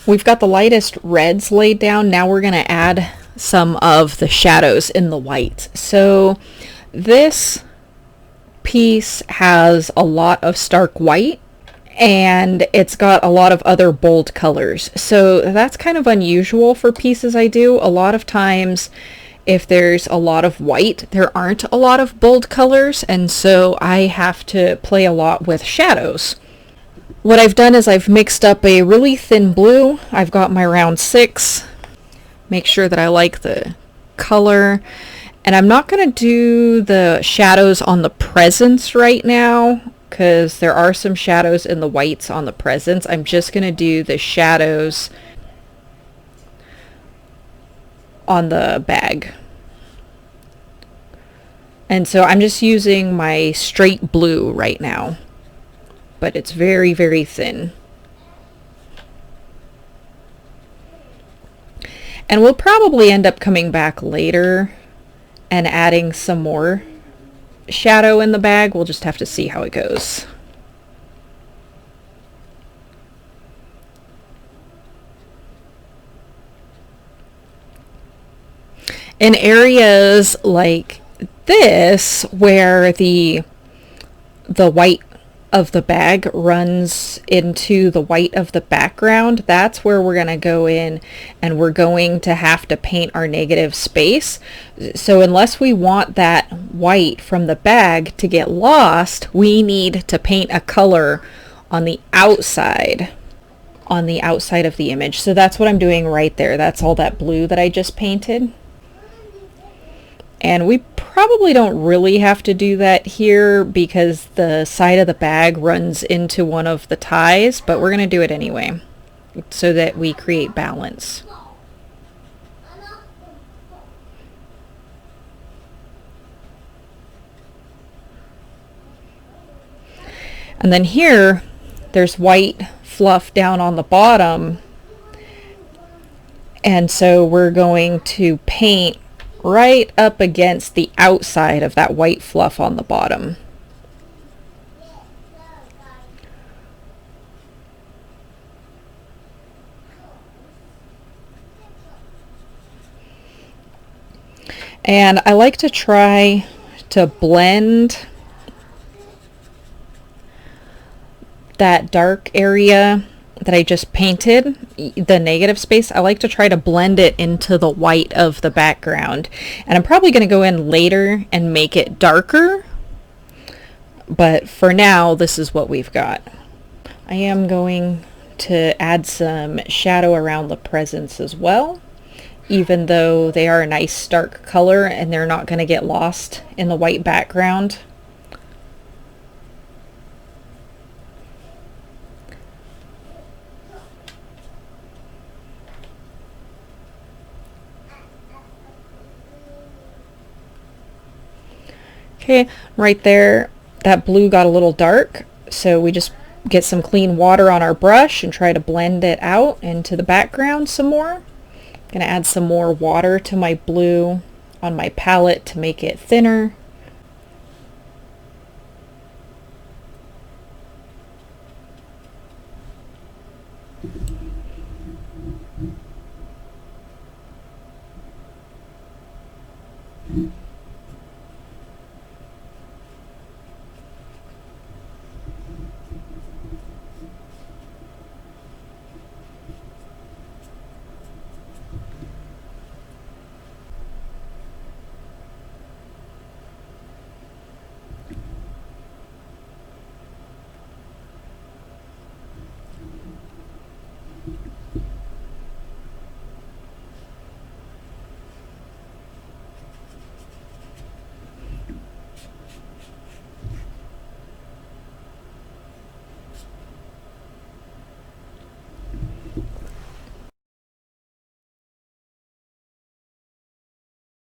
We've got the lightest reds laid down. Now we're going to add some of the shadows in the white. So this piece has a lot of stark white and it's got a lot of other bold colors. So that's kind of unusual for pieces I do. A lot of times if there's a lot of white, there aren't a lot of bold colors, and so I have to play a lot with shadows. What I've done is I've mixed up a really thin blue. I've got my round 6. Make sure that I like the color. And I'm not going to do the shadows on the presents right now because there are some shadows in the whites on the presents. I'm just going to do the shadows on the bag. And so I'm just using my straight blue right now, but it's very, very thin. And we'll probably end up coming back later and adding some more shadow in the bag. We'll just have to see how it goes. In areas like this where the white of the bag runs into the white of the background, that's where we're going to go in and we're going to have to paint our negative space. So unless we want that white from the bag to get lost, we need to paint a color on the outside of the image. So that's what I'm doing right there. That's all that blue that I just painted. And we probably don't really have to do that here because the side of the bag runs into one of the ties, but we're going to do it anyway so that we create balance. And then here, there's white fluff down on the bottom, and so we're going to paint right up against the outside of that white fluff on the bottom. And I like to try to blend that dark area that I just painted, the negative space. I like to try to blend it into the white of the background. And I'm probably going to go in later and make it darker. But for now, this is what we've got. I am going to add some shadow around the presents as well, even though they are a nice stark color and they're not going to get lost in the white background. Okay, right there, that blue got a little dark, so we just get some clean water on our brush and try to blend it out into the background some more. I'm going to add some more water to my blue on my palette to make it thinner.